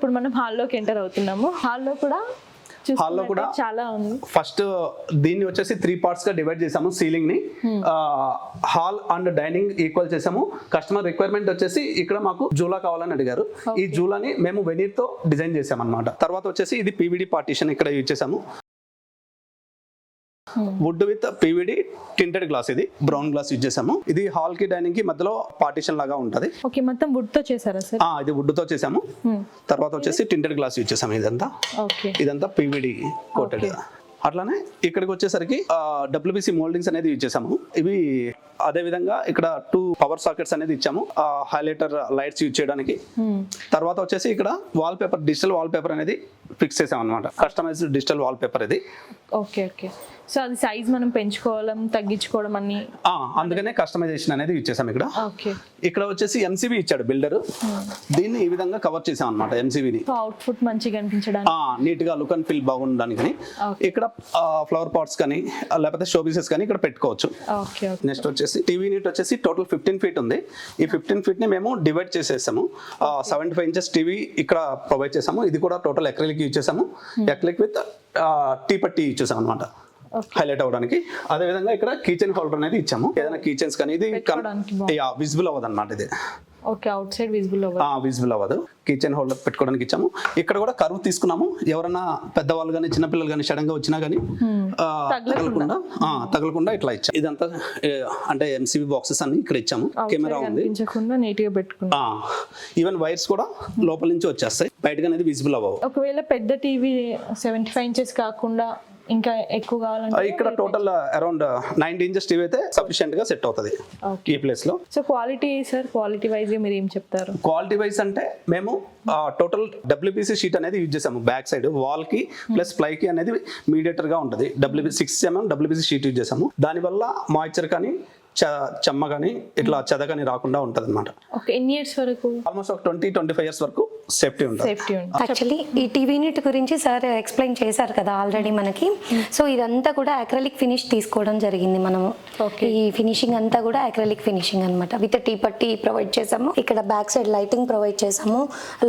ఇప్పుడు మనం హాల్లోకి ఎంటర్ అవుతున్నాము. హాల్లో కూడా చాలా ఉంది. ఫస్ట్ దీన్ని వచ్చేసి 3 parts గా డివైడ్ చేసాము. సీలింగ్ ని హాల్ అండ్ డైనింగ్ ఈక్వల్ చేసాము. కస్టమర్ రిక్వైర్మెంట్ వచ్చేసి ఇక్కడ మాకు జూలా కావాలని అడిగారు. ఈ జూలాని మేము వెనీర్ తో డిజైన్ చేసాం అన్నమాట. తర్వాత వచ్చేసి ఇది పీవీడీ పార్టీషన్ ఇక్కడ యూజ్ చేసాము. Wood with PVD tinted glass, ఇది బ్రౌన్ గ్లాస్ యూజ్ చేసాము. ఇది హాల్ కి డైనింగ్ కి మధ్యలో పార్టీషన్ లాగా ఉంటది. ఓకే, మొత్తం వుడ్ తో చేశారా సార్? ఇది వుడ్ తో చేసాము. తర్వాత వచ్చేసి టింటెడ్ గ్లాస్ యూజ్ చేసాము. ఇదంతా పీవీడీ కోటెడ్. అట్లానే ఇక్కడికి వచ్చేసరికి డబ్ల్యూబీసీ మోల్డింగ్స్ అనేది యూజ్ చేసాము. ఇవి అదే విధంగా ఇక్కడ 2 పవర్ సాకెట్స్ అనేది ఇచ్చాము హైలైటర్ లైట్స్ యూజ్ చేయడానికి. తర్వాత వచ్చేసి ఇక్కడ wall paper, digital wall paper అనేది ఫిక్స్ చేసాం అనమాట. కస్టమైజ్డ్ డిజిటల్ వాల్ పేపర్ ఇది. ఓకే ఓకే, సో అది సైజ్ మనం పెంచుకోవడం తగ్గించుకోవడం అన్ని, అందుకనే కస్టమైజేషన్ అనేది యూజ్ చేసాం ఇక్కడ. ఇక్కడ వచ్చేసి ఎంసీబీ ఇచ్చాడు బిల్డర్. దీన్ని ఈ విధంగా కవర్ చేసాం అనమాట. ఎంసీబీని అవుట్పుట్ మంచిగా కనిపించడానికి, నీట్ గా లుక్ అండ్ ఫీల్ బాగుండడానికి. ఇక్కడ ఫ్లవర్ పాట్స్ కానీ లేకపోతే షో పీసెస్ కానీ ఇక్కడ పెట్టుకోవచ్చు. నెక్స్ట్ వచ్చేసి టీవీ యూనిట్ వచ్చేసి టోటల్ 15 feet ఉంది. ఈ 15 feet ని మేము డివైడ్ చేసేసాము. 75 inches టీవీ ఇక్కడ ప్రొవైడ్ చేసాము. ఇది కూడా టోటల్ ఎక్రిలిక్ యూజ్ చేసాము. ఎక్రిలిక్ విత్ టీ పట్టి యూజ్ చేసాం అనమాట హైలైట్ అవ్వడానికి. అదే విధంగా ఇక్కడ కిచెన్ హోల్డర్ అనేది ఇచ్చాము. ఏదైనా కిచెన్స్ కానీ ఇది విజిబుల్ అవ్వదు అనమాట. ఇది ఓకే, అవుట్ సైడ్ విజిబుల్ అవ్వదు. కిచెన్ హోల్డర్ పెట్టుకోవడానికి ఇచ్చాము. ఇక్కడ కూడా కర్వ్ తీసుకున్నాము. ఎవరైనా పెద్దవాళ్ళు కానీ చిన్నపిల్లలు కానీ సడన్ గా వచ్చినా కానీ తగలకుండా ఇట్లా ఇచ్చాము. ఇదంతా అంటే ఎంసీబీ బాక్సెస్ అన్ని ఇక్కడ ఇచ్చాము. కెమెరా ఉంది, ఈవెన్ వైర్స్ కూడా లోపల నుంచి వచ్చేస్తాయి, బయటగా అనేది విజిబుల్ అవ్వవు. ఒకవేళ పెద్ద టీవీ 75 inches కాకుండా ఇంకా ఎక్కువ కావాలంటే ఇక్కడ టోటల్ అరౌండ్ 90 inches టీవీ అయితే సఫిషియెంట్ గా సెట్ అవుతుంది ఈ ప్లేస్ లో. So quality sir, quality wise మీరు ఏం చెప్తారు? క్వాలిటీ వైజ్ అంటే మేము టోటల్ డబ్ల్యూపీసీ షీట్ అనేది యూజ్ చేసాము. బ్యాక్ సైడ్ వాల్ కి ప్లస్ ప్లై కి అనేది మీడియేటర్ గా ఉంటుంది. 6 mm డబ్ల్యూపీసీ షీట్ యూజ్ చేసాము. దానివల్ల మాయిశ్చర్ కానీ చెమ్మ కానీ ఇట్లా చెద కానీ రాకుండా ఉంటది అనమాట. ఎన్ని ఇయర్స్ వరకు? ఆల్మోస్ట్ ఒక 20-25 years వరకు సేఫ్టీ ఉంటుంది. యాక్చువల్లీ ఈ టీవీ యూనిట్ గురించి సార్ ఎక్స్ప్లెయిన్ చేశారు కదా ఆల్రెడీ మనకి. సో ఇదంతా కూడా అక్రిలిక్ ఫినిష్ తీసుకోవడం జరిగింది మనము. ఈ ఫినిషింగ్ అంతా కూడా అక్రిలిక్ ఫినిషింగ్ అనమాట. విత్ టీ పట్టి ప్రొవైడ్ చేసాము. ఇక్కడ బ్యాక్ సైడ్ లైటింగ్ ప్రొవైడ్ చేసాము.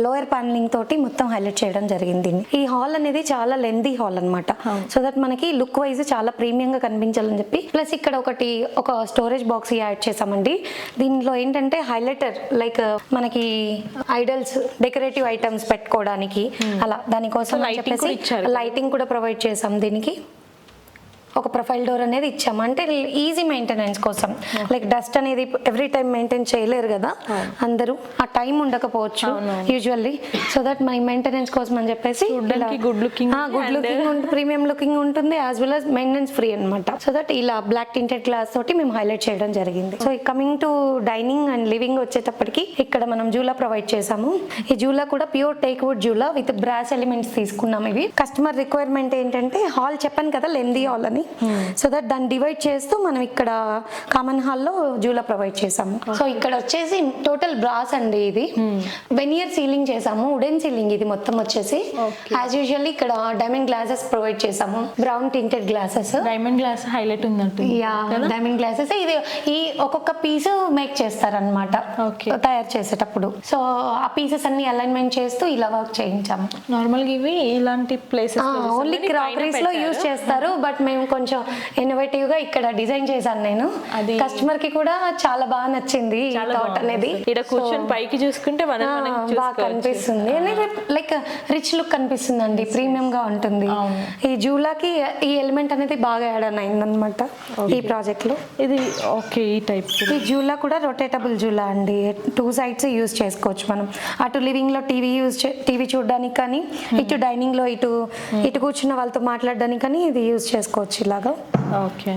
లోయర్ ప్యానలింగ్ తోటి మొత్తం హైలైట్ చేయడం జరిగింది. ఈ హాల్ అనేది చాలా లెంతీ హాల్ అనమాట. సో దట్ మనకి లుక్ వైజ్ చాలా ప్రీమియం గా కనిపించాలని చెప్పి, ప్లస్ ఇక్కడ ఒక స్టోరేజ్ బాక్స్ యాడ్ చేసామండి. దీనిలో ఏంటంటే హైలైటర్ లైక్ మనకి ఐడల్స్, డెకరేటివ్ ఐటమ్స్ పెట్టుకోవడానికి అలా దానికోసం లైటింగ్ కూడా ప్రొవైడ్ చేసాం. దీనికి ఒక ప్రొఫైల్ డోర్ అనేది ఇచ్చాము. అంటే ఈజీ మెయింటెనెన్స్ కోసం, లైక్ డస్ట్ అనేది ఎవ్రీ టైం మెయింటైన్ చేయలేరు కదా అందరూ, ఆ టైం ఉండకపోవచ్చు usually. So that my maintenance కోసం అని చెప్పేసి గుడ్ లుకింగ్ ప్రీమియం లుకింగ్ ఉంటుంది, as well as maintenance free అనమాట. సో దట్ ఇలా బ్లాక్ టింటెడ్ గ్లాస్ తోటి మేము హైలైట్ చేయడం జరిగింది. So coming to dining and living వచ్చేటప్పటికి ఇక్కడ మనం జూలా ప్రొవైడ్ చేసాము. ఈ జూలా కూడా pure teak wood జూలా with brass elements తీసుకున్నాం. ఇవి కస్టమర్ రిక్వైర్మెంట్ ఏంటంటే హాల్ చెప్పాను కదా లెందీ హాల్ అని, సో దట్ దాన్ని డివైడ్ చేస్తూ మనం ఇక్కడ కామన్ హాల్లో జూలా ప్రొవైడ్ చేసాము. సో ఇక్కడ వచ్చేసి టోటల్ బ్రాస్ అండి. ఇది వెనియర్ సీలింగ్ చేసాము, వుడెన్ సీలింగ్ ఇది మొత్తం వచ్చేసి. యాజ్ యూజువల్ ఇక్కడ డైమండ్ గ్లాసెస్ ప్రొవైడ్ చేసాము, brown tinted glasses. Diamond glass highlight ఉందంటే డైమండ్ గ్లాసెస్ ఇది ఈ ఒక్కొక్క పీస్ మేక్ చేస్తారనమాట తయారు చేసేటప్పుడు. సో ఆ పీసెస్ అన్ని అలైన్మెంట్ చేస్తూ ఇలా వర్క్ చేయించాము. నార్మల్ గా ఇవి ఇలాంటి ప్లేసెస్ ఓన్లీ క్రాకరీస్ లో యూజ్ చేస్తారు, బట్ మేము కొంచెం ఇన్నోవేటివ్ గా ఇక్కడ డిజైన్ చేశాను నేను. కస్టమర్ కి కూడా చాలా బాగా నచ్చింది థాట్ అనేది. ఇక్కడ కూర్చొని పైకి చూసుకుంటే బాగా కనిపిస్తుంది, లైక్ రిచ్ లుక్ కనిపిస్తుంది అండి, ప్రీమియం గా ఉంటుంది. ఈ జూలాకి ఈ ఎలిమెంట్ అనేది బాగా యాడ్ అయింది అనమాట ఈ ప్రాజెక్ట్ లో. ఇది ఓకే, ఈ టైప్ ఈ జూలా కూడా రొటేటబుల్ జూలా అండి. 2 sides యూజ్ చేసుకోవచ్చు మనం. అటు లివింగ్ లో టీవీ చూడడానికి కానీ, ఇటు డైనింగ్ లో ఇటు కూర్చున్న వాళ్ళతో మాట్లాడడానికి కానీ ఇది యూజ్ చేసుకోవచ్చు ఇలాగా. ఓకే.